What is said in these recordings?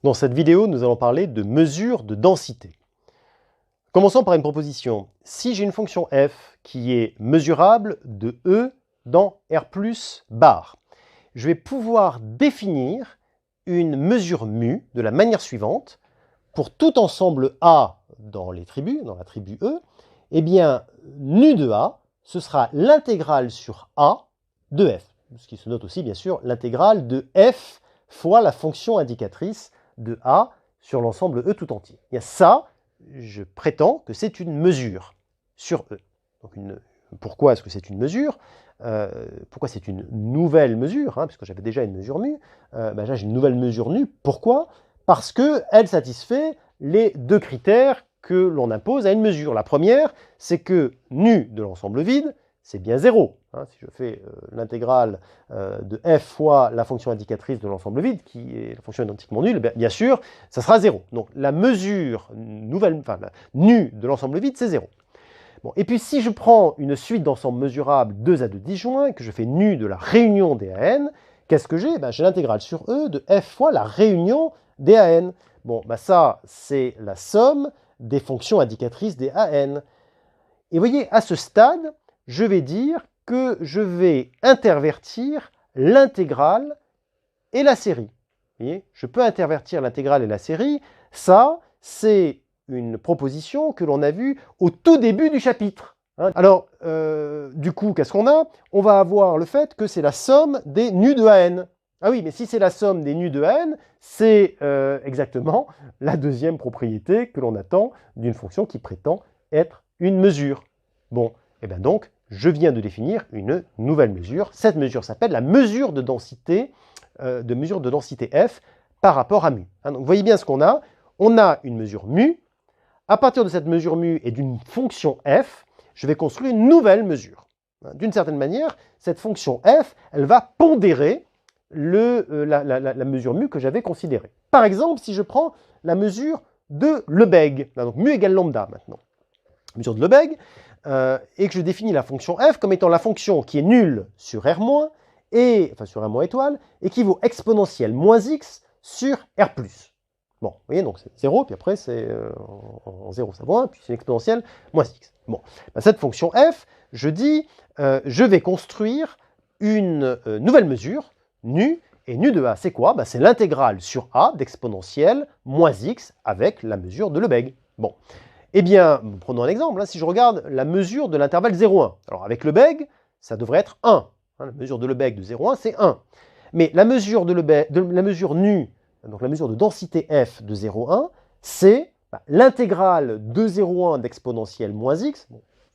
Dans cette vidéo, nous allons parler de mesure de densité. Commençons par une proposition. Si j'ai une fonction f qui est mesurable de E dans R plus bar, je vais pouvoir définir une mesure mu de la manière suivante. Pour tout ensemble A dans la tribu E, eh bien, nu de A, ce sera l'intégrale sur A de f. Ce qui se note aussi, bien sûr, l'intégrale de f fois la fonction indicatrice de A sur l'ensemble E tout entier. Et ça, je prétends que c'est une mesure sur E. Donc pourquoi est-ce que c'est une mesure? Pourquoi c'est une nouvelle mesure, puisque j'avais déjà une mesure mu. Là, j'ai une nouvelle mesure nue. Pourquoi? Parce qu'elle satisfait les deux critères que l'on impose à une mesure. La première, c'est que nu de l'ensemble vide, c'est bien 0. Si je fais l'intégrale de f fois la fonction indicatrice de l'ensemble vide, qui est la fonction identiquement nulle, bien sûr, ça sera 0. Donc la mesure nue de l'ensemble vide, c'est 0. Bon, et puis si je prends une suite d'ensembles mesurables 2 à 2 disjoints, et que je fais nu de la réunion des AN, qu'est-ce que j'ai? J'ai l'intégrale sur E de f fois la réunion des AN. Bon, ça, c'est la somme des fonctions indicatrices des AN. Et vous voyez, à ce stade, je vais dire que je vais intervertir l'intégrale et la série. Vous voyez, je peux intervertir l'intégrale et la série. Ça, c'est une proposition que l'on a vue au tout début du chapitre. Alors, du coup, qu'est-ce qu'on a? On va avoir le fait que c'est la somme des nus de AN. Ah oui, mais si c'est la somme des nus de AN, c'est exactement la deuxième propriété que l'on attend d'une fonction qui prétend être une mesure. Bon, et bien donc, je viens de définir une nouvelle mesure. Cette mesure s'appelle la mesure de densité f par rapport à mu. Donc, vous voyez bien ce qu'on a. On a une mesure mu. À partir de cette mesure mu et d'une fonction f, je vais construire une nouvelle mesure. D'une certaine manière, cette fonction f, elle va pondérer la mesure mu que j'avais considérée. Par exemple, si je prends la mesure de Lebesgue, donc mu égale lambda maintenant, mesure de Lebesgue, et que je définis la fonction f comme étant la fonction qui est nulle sur R-, sur R- étoile, et qui vaut exponentielle moins x sur R+. Bon, vous voyez, donc c'est 0, puis après, c'est en 0, ça vaut 1, puis c'est une exponentielle moins x. Bon, cette fonction f, je dis, je vais construire une nouvelle mesure, nu, et nu de a, c'est quoi? C'est l'intégrale sur a d'exponentielle moins x avec la mesure de Lebesgue. Bon, eh bien, prenons un exemple, si je regarde la mesure de l'intervalle 0,1. Alors, avec Lebesgue, ça devrait être 1. La mesure de Lebesgue de 0,1, c'est 1. Mais la mesure la mesure nue, donc la mesure de densité f de 0,1, c'est l'intégrale de 0,1 d'exponentielle moins x,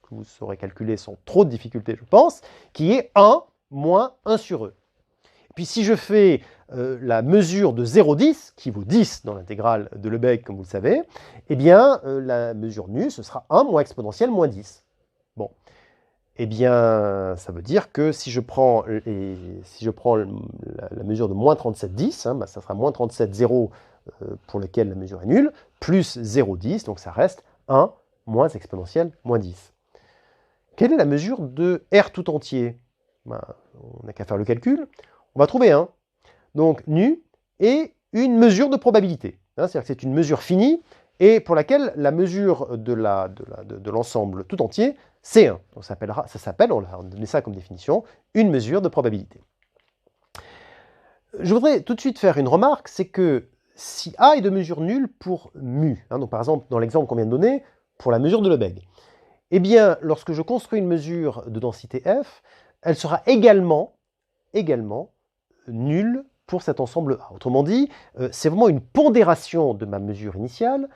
que vous saurez calculer sans trop de difficulté, je pense, qui est 1 moins 1 sur E. Puis si je fais la mesure de 0,10, qui vaut 10 dans l'intégrale de Lebesgue, comme vous le savez, eh bien, la mesure nue, ce sera 1 moins exponentielle moins 10. Bon. Eh bien, ça veut dire que si je prends la mesure de moins 37,10, ça sera moins 37,0 pour lequel la mesure est nulle, plus 0,10, donc ça reste 1 moins exponentielle moins 10. Quelle est la mesure de R tout entier? On n'a qu'à faire le calcul. On va trouver 1. Donc, nu est une mesure de probabilité. C'est-à-dire que c'est une mesure finie et pour laquelle la mesure de l'ensemble tout entier, c'est 1. Donc, ça s'appelle, on a donné ça comme définition, une mesure de probabilité. Je voudrais tout de suite faire une remarque, c'est que si A est de mesure nulle pour mu, donc par exemple, dans l'exemple qu'on vient de donner, pour la mesure de Lebesgue, eh bien, lorsque je construis une mesure de densité f, elle sera également nulle pour cet ensemble A. Autrement dit, c'est vraiment une pondération de ma mesure initiale,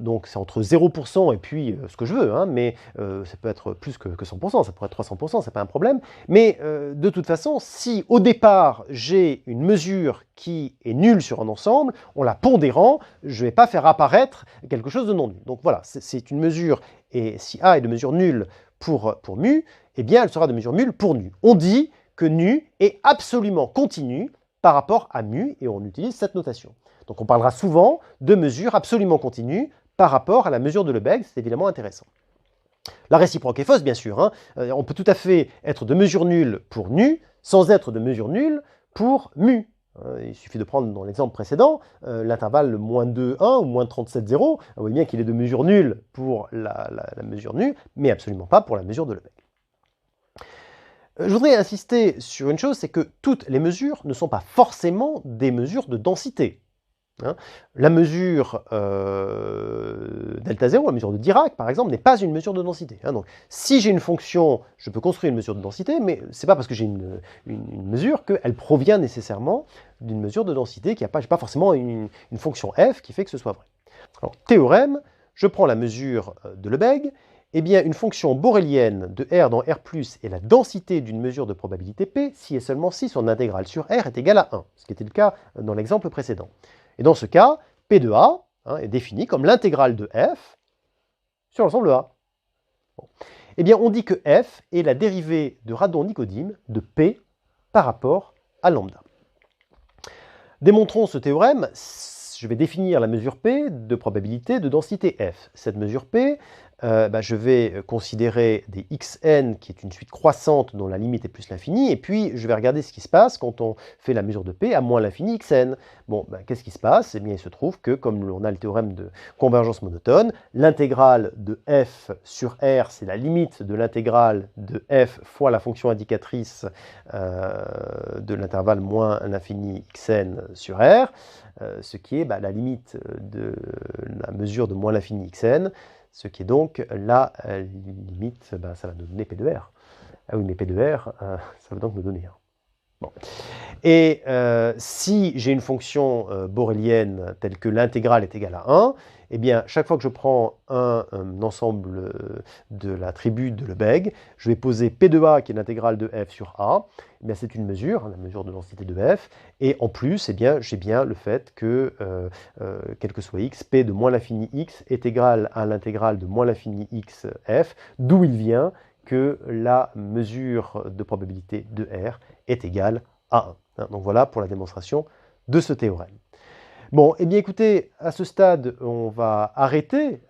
donc c'est entre 0% et puis ce que je veux, mais ça peut être plus que 100%, ça pourrait être 300%, c'est pas un problème, mais de toute façon, si au départ j'ai une mesure qui est nulle sur un ensemble, en la pondérant, je ne vais pas faire apparaître quelque chose de non nul. Donc voilà, c'est une mesure, et si A est de mesure nulle pour mu, eh bien elle sera de mesure nulle pour nu. On dit que nu est absolument continu par rapport à mu, et on utilise cette notation. Donc on parlera souvent de mesures absolument continues par rapport à la mesure de Lebesgue, c'est évidemment intéressant. La réciproque est fausse, bien sûr. On peut tout à fait être de mesure nulle pour nu, sans être de mesure nulle pour mu. Il suffit de prendre dans l'exemple précédent l'intervalle moins 2, 1 ou moins 37, 0. Vous voyez bien qu'il est de mesure nulle pour la mesure nue, mais absolument pas pour la mesure de Lebesgue. Je voudrais insister sur une chose, c'est que toutes les mesures ne sont pas forcément des mesures de densité. La mesure delta 0, la mesure de Dirac, par exemple, n'est pas une mesure de densité. Donc, si j'ai une fonction, je peux construire une mesure de densité, mais ce n'est pas parce que j'ai une mesure qu'elle provient nécessairement d'une mesure de densité, qu'il n'y a pas forcément une fonction f qui fait que ce soit vrai. Alors, théorème, je prends la mesure de Lebesgue. Eh bien, une fonction borélienne de R dans R+, est la densité d'une mesure de probabilité P si et seulement si son intégrale sur R est égale à 1, ce qui était le cas dans l'exemple précédent. Et dans ce cas, P de A est défini comme l'intégrale de f sur l'ensemble A. Bon. Eh bien, on dit que f est la dérivée de Radon-Nikodym de P par rapport à lambda. Démontrons ce théorème. Je vais définir la mesure P de probabilité de densité f. Cette mesure P, je vais considérer des xn qui est une suite croissante dont la limite est plus l'infini, et puis je vais regarder ce qui se passe quand on fait la mesure de P à moins l'infini xn. Bon, qu'est-ce qui se passe? Eh bien, il se trouve que, comme on a le théorème de convergence monotone, l'intégrale de f sur R, c'est la limite de l'intégrale de f fois la fonction indicatrice de l'intervalle moins l'infini xn sur R, ce qui est la limite de la mesure de moins l'infini xn, ce qui est donc la limite, ça va nous donner P de R. Ah oui, mais P de R, ça va donc nous donner 1. Bon. Et si j'ai une fonction borélienne telle que l'intégrale est égale à 1, eh bien, chaque fois que je prends un ensemble de l'attribut de Lebesgue, je vais poser P de A, qui est l'intégrale de f sur A. Eh bien, c'est une mesure, la mesure de densité de f. Et en plus, eh bien, j'ai bien le fait que, quel que soit x, P de moins l'infini x est égal à l'intégrale de moins l'infini x f, d'où il vient que la mesure de probabilité de R est égale à 1. Donc voilà pour la démonstration de ce théorème. Bon, eh bien écoutez, à ce stade, on va arrêter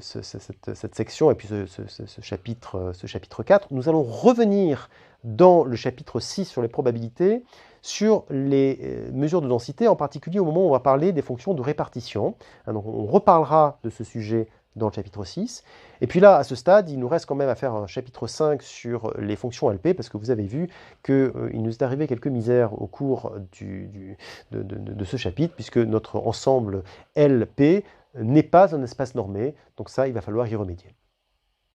cette section et puis ce chapitre 4. Nous allons revenir dans le chapitre 6 sur les probabilités, sur les mesures de densité, en particulier au moment où on va parler des fonctions de répartition. Donc on reparlera de ce sujet dans le chapitre 6. Et puis là, à ce stade, il nous reste quand même à faire un chapitre 5 sur les fonctions LP, parce que vous avez vu qu'il nous est arrivé quelques misères au cours de ce chapitre, puisque notre ensemble LP n'est pas un espace normé, donc ça, il va falloir y remédier.